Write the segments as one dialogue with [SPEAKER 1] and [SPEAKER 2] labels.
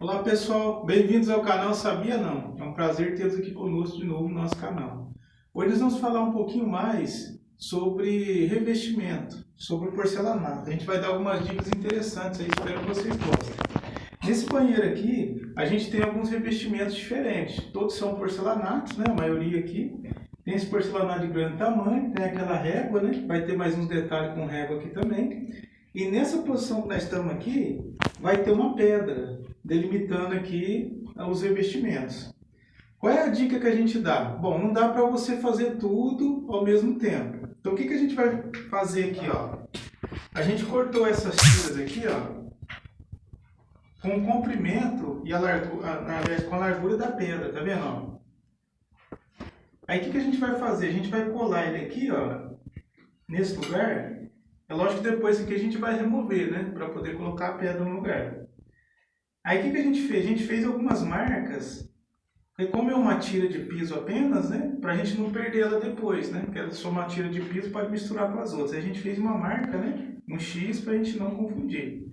[SPEAKER 1] Olá pessoal, bem-vindos ao canal Sabia Não? É um prazer tê-los aqui conosco de novo no nosso canal. Hoje nós vamos falar um pouquinho mais sobre revestimento, sobre porcelanato. A gente vai dar algumas dicas interessantes aí, espero que vocês gostem. Nesse banheiro aqui, a gente tem alguns revestimentos diferentes. Todos são porcelanatos, né? A maioria aqui. Tem esse porcelanato de grande tamanho, tem aquela régua, né? Vai ter mais uns detalhes com régua aqui também. E nessa posição que nós estamos aqui, vai ter uma pedra delimitando aqui os revestimentos. Qual é a dica que a gente dá? Bom, não dá para você fazer tudo ao mesmo tempo. Então o que a gente vai fazer aqui, ó? A gente cortou essas tiras aqui, ó, com o comprimento e a largura, com a largura da pedra, tá vendo? Ó? Aí o que a gente vai fazer? A gente vai colar ele aqui, ó, nesse lugar. É lógico que depois aqui a gente vai remover, né, para poder colocar a pedra no lugar. Aí o que a gente fez? A gente fez algumas marcas, e como é uma tira de piso apenas, né, para a gente não perder ela depois, né, porque ela só uma tira de piso pode misturar com as outras. Aí a gente fez uma marca, né, um X para a gente não confundir.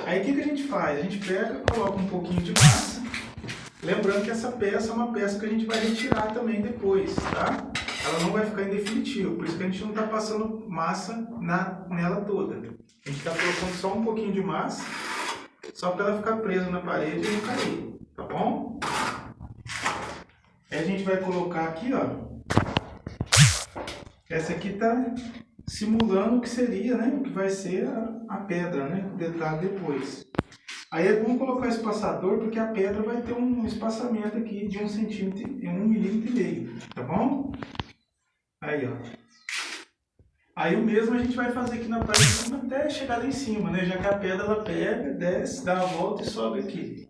[SPEAKER 1] Aí o que a gente faz? A gente pega, coloca um pouquinho de massa, lembrando que essa peça é uma peça que a gente vai retirar também depois, tá? Ela não vai ficar em definitivo, por isso que a gente não está passando massa nela toda. A gente está colocando só um pouquinho de massa, só para ela ficar presa na parede e não cair, tá bom? Aí a gente vai colocar aqui, ó. Essa aqui está simulando o que seria, né? O que vai ser a pedra, né? O detalhe depois. Aí é bom colocar o espaçador, porque a pedra vai ter um espaçamento aqui de 1 centímetro e 1,5 milímetro, tá bom? Aí, ó. Aí o mesmo a gente vai fazer aqui na parte de cima até chegar lá em cima, né? Já que a pedra ela pega, desce, dá a volta e sobe aqui.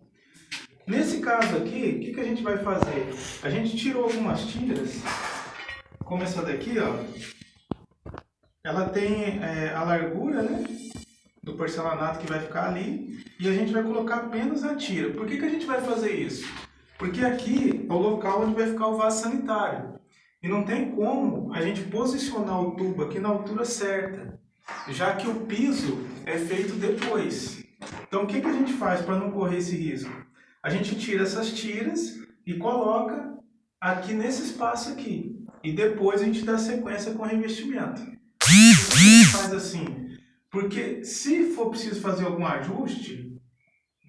[SPEAKER 1] Nesse caso aqui, o que a gente vai fazer? A gente tirou algumas tiras, como essa daqui, ó. Ela tem a largura, né, do porcelanato que vai ficar ali, e a gente vai colocar apenas a tira. Por que a gente vai fazer isso? Porque aqui é o local onde vai ficar o vaso sanitário. E não tem como a gente posicionar o tubo aqui na altura certa, já que o piso é feito depois. Então o que a gente faz para não correr esse risco? A gente tira essas tiras e coloca aqui nesse espaço aqui. E depois a gente dá sequência com o revestimento. Por que a gente faz assim? Porque se for preciso fazer algum ajuste,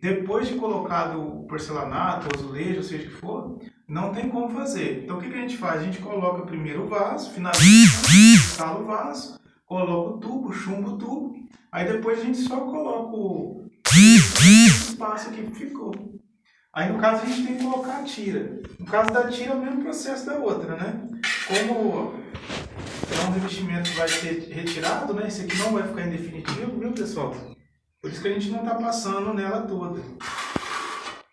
[SPEAKER 1] depois de colocado o porcelanato, o azulejo, ou seja o que for, não tem como fazer. Então o que a gente faz? A gente coloca primeiro o vaso, finaliza, instala o vaso, coloca o tubo, chumba o tubo, aí depois a gente só coloca o espaço aqui que ficou. Aí no caso a gente tem que colocar a tira. No caso da tira é o mesmo processo da outra, né? Como é um revestimento que vai ser retirado, né? Esse aqui não vai ficar em definitivo, viu pessoal? Por isso que a gente não está passando nela toda.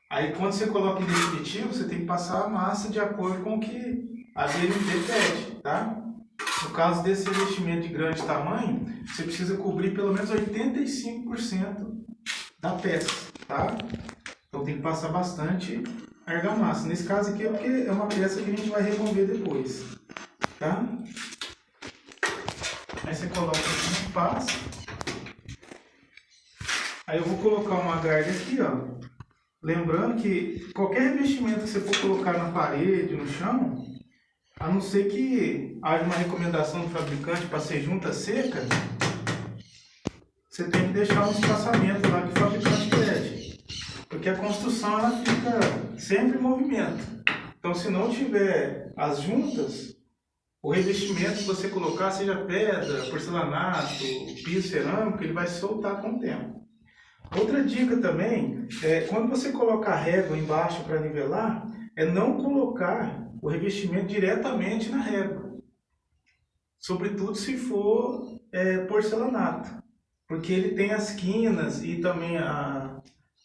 [SPEAKER 1] Aí quando você coloca em definitivo, você tem que passar a massa de acordo com o que a BNT pede, tá? No caso desse revestimento de grande tamanho, você precisa cobrir pelo menos 85% da peça, tá? Então tem que passar bastante argamassa. Nesse caso aqui é porque é uma peça que a gente vai remover depois, tá? Aí você coloca aqui no espaço. Aí eu vou colocar uma garra aqui, ó. Lembrando que qualquer revestimento que você for colocar na parede, no chão, a não ser que haja uma recomendação do fabricante para ser junta seca, você tem que deixar um espaçamento lá que o fabricante pede. Porque a construção ela fica sempre em movimento. Então se não tiver as juntas, o revestimento que você colocar, seja pedra, porcelanato, piso cerâmico, ele vai soltar com o tempo. Outra dica também é quando você colocar a régua embaixo para nivelar, é não colocar o revestimento diretamente na régua. Sobretudo se for porcelanato, porque ele tem as quinas e também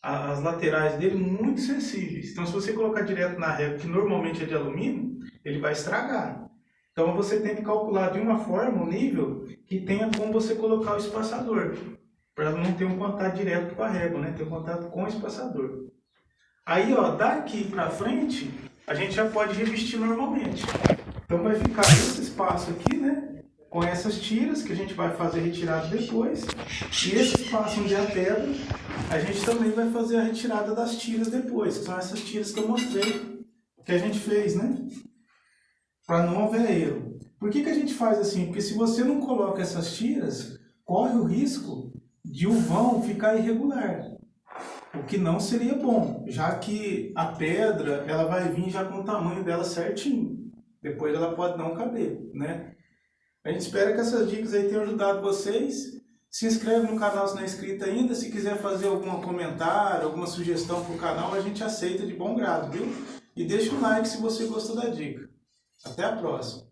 [SPEAKER 1] as laterais dele muito sensíveis. Então se você colocar direto na régua, que normalmente é de alumínio, ele vai estragar. Então você tem que calcular de uma forma o nível que tenha como você colocar o espaçador, para não ter um contato direto com a régua, né? Ter um contato com o espaçador. Aí, ó, daqui para frente, a gente já pode revestir normalmente. Então vai ficar esse espaço aqui, né? com essas tiras, que a gente vai fazer a retirada depois. E esse espaço onde é a pedra, a gente também vai fazer a retirada das tiras depois, que são essas tiras que eu mostrei, que a gente fez, né? Para não haver erro. Por que a gente faz assim? Porque se você não coloca essas tiras, corre o risco de o vão ficar irregular. O que não seria bom, já que a pedra ela vai vir já com o tamanho dela certinho. Depois ela pode não caber, né? A gente espera que essas dicas aí tenham ajudado vocês. Se inscreve no canal se não é inscrito ainda. Se quiser fazer algum comentário, alguma sugestão para o canal, a gente aceita de bom grado, viu? E deixa um like se você gostou da dica. Até a próxima!